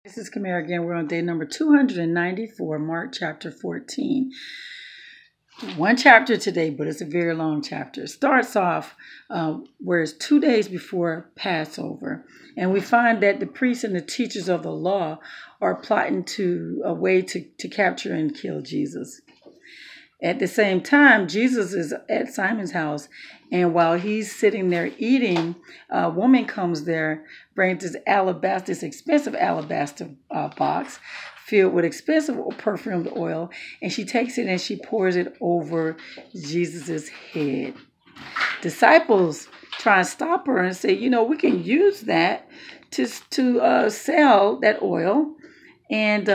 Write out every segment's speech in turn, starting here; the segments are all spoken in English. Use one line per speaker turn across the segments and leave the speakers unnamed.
This is Kamera again. We're on day number 294, Mark chapter 14. One chapter today, but it's a very long chapter. It starts off where it's 2 days before Passover. And we find that the priests and the teachers of the law are plotting a way to capture and kill Jesus. At the same time, Jesus is at Simon's house, and while he's sitting there eating, a woman comes there, brings this expensive alabaster box filled with expensive perfumed oil, and she takes it and she pours it over Jesus's head. Disciples try and stop her and say, we can use that to sell that oil and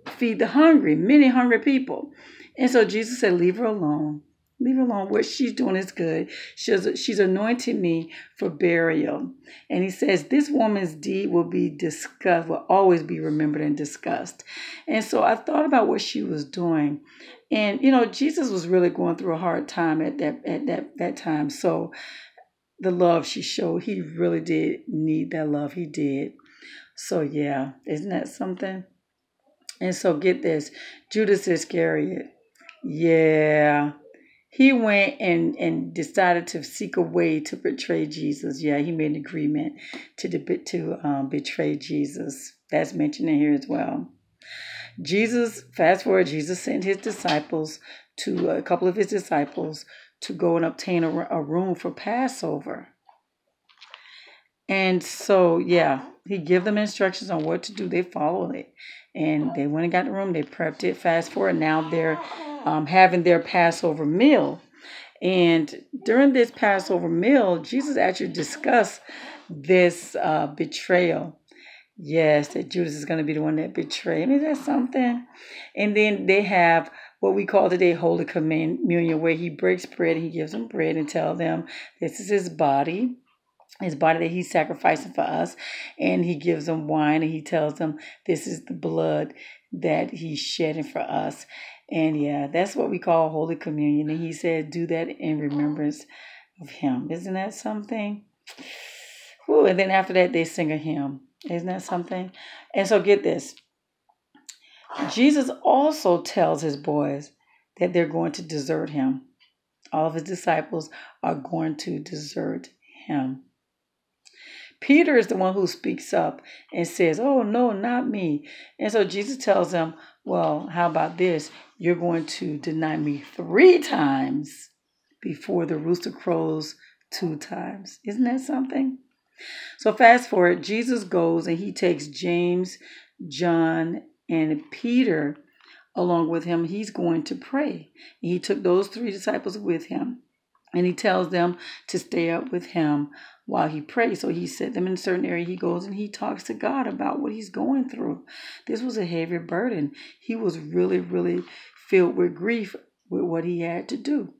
feed the hungry, many hungry people. And so Jesus said, leave her alone. Leave her alone. What she's doing is good. She's anointing me for burial. And he says, this woman's deed will always be remembered and discussed. And so I thought about what she was doing. And, Jesus was really going through a hard time at that time. So the love she showed, he really did need that love. He did. So, yeah, isn't that something? And so get this, Judas Iscariot. Yeah, he went and decided to seek a way to betray Jesus. Yeah, he made an agreement to betray Jesus. That's mentioned in here as well. Fast forward, Jesus sent a couple of his disciples to go and obtain a room for Passover. And so, yeah, he gave them instructions on what to do. They followed it. And they went and got the room. They prepped it. Fast forward, now they're having their Passover meal. And during this Passover meal, Jesus actually discussed this betrayal. Yes, that Judas is going to be the one that betrayed him. Is that something? And then they have what we call today Holy Communion, where he breaks bread and he gives them bread and tells them this is his body that he's sacrificing for us. And he gives them wine and he tells them this is the blood that he's shedding for us. And yeah, that's what we call Holy Communion. And he said, do that in remembrance of him. Isn't that something? Ooh, and then after that, they sing a hymn. Isn't that something? And so get this. Jesus also tells his boys that they're going to desert him. All of his disciples are going to desert him. Peter is the one who speaks up and says, oh, no, not me. And so Jesus tells them, well, how about this? You're going to deny me 3 times before the rooster crows 2 times. Isn't that something? So fast forward, Jesus goes and he takes James, John, and Peter along with him. He's going to pray. And he took those 3 disciples with him. And he tells them to stay up with him while he prays. So he set them in a certain area. He goes and he talks to God about what he's going through. This was a heavy burden. He was really, really filled with grief with what he had to do.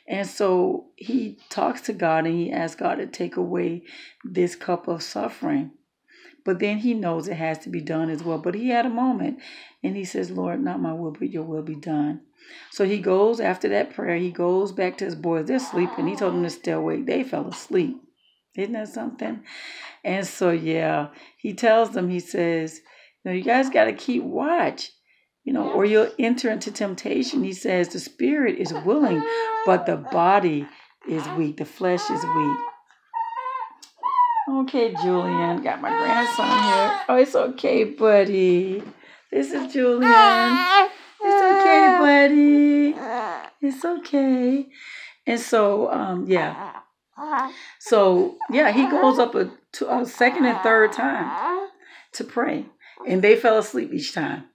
And so he talks to God and he asks God to take away this cup of suffering. But then he knows it has to be done as well. But he had a moment and he says, Lord, not my will, but your will be done. So he goes after that prayer. He goes back to his boys. They're sleeping. He told them to stay awake. They fell asleep. Isn't that something? And so, yeah, he tells them, he says, you guys got to keep watch, or you'll enter into temptation. He says the spirit is willing, but the body is weak. The flesh is weak. Okay, Julian, got my grandson here. Oh, it's okay, buddy. This is Julian. It's okay, buddy. It's okay. And so, yeah. So, yeah, he goes up a second and third time to pray. And they fell asleep each time.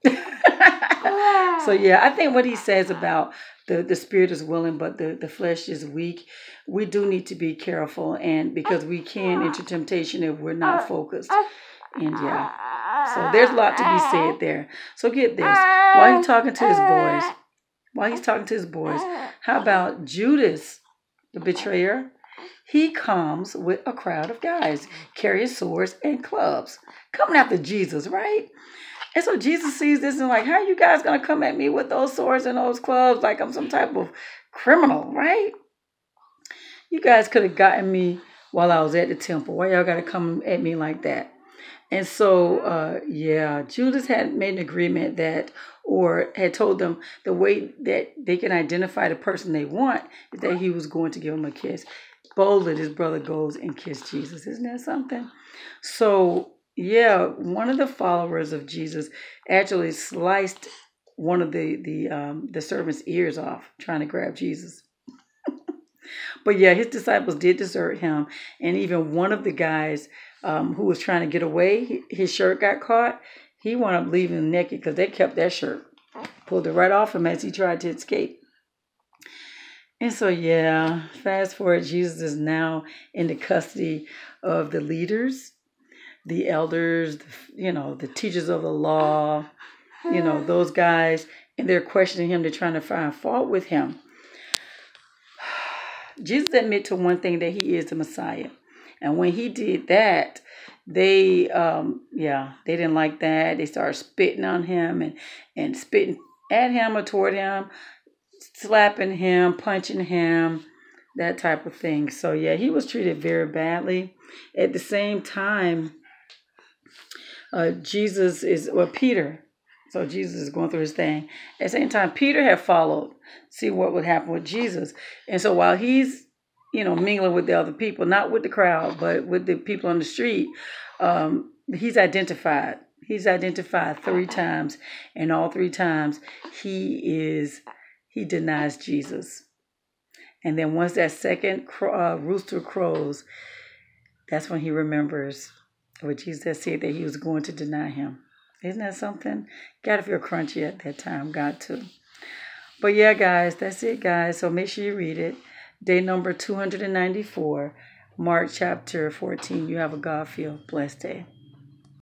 So, yeah, I think what he says about the spirit is willing, but the flesh is weak. We do need to be careful, and because we can enter temptation if we're not focused. And yeah, so there's a lot to be said there. So get this. While he's talking to his boys, how about Judas, the betrayer? He comes with a crowd of guys carrying swords and clubs, coming after Jesus, right? And so Jesus sees this and like, how are you guys going to come at me with those swords and those clubs like I'm some type of criminal, right? You guys could have gotten me while I was at the temple. Why y'all got to come at me like that? And so, yeah, Judas had made an agreement that, or had told them the way that they can identify the person they want is that he was going to give them a kiss. Boldly, his brother goes and kisses Jesus. Isn't that something? So, yeah, one of the followers of Jesus actually sliced one of the servant's ears off, trying to grab Jesus. But yeah, his disciples did desert him, and even one of the guys who was trying to get away, his shirt got caught. He wound up leaving naked because they kept that shirt, pulled it right off him as he tried to escape. And so, yeah, fast forward, Jesus is now in the custody of the leaders, the elders, the teachers of the law, those guys, and they're questioning him. They're trying to find fault with him. Jesus admitted to one thing, that he is the Messiah. And when he did that, they didn't like that. They started spitting on him and spitting at him or toward him, slapping him, punching him, that type of thing. So yeah, he was treated very badly. At the same time, Peter. So Jesus is going through his thing. At the same time, Peter had followed, see what would happen with Jesus. And so while he's, mingling with the other people, not with the crowd, but with the people on the street, he's identified. He's identified 3 times, and all 3 times he denies Jesus. And then once that second rooster crows, that's when he remembers what Jesus said, that he was going to deny him. Isn't that something? Got to feel crunchy at that time. Got to. But yeah, guys, that's it, guys. So make sure you read it. Day number 294, Mark chapter 14. You have a God-filled blessed day.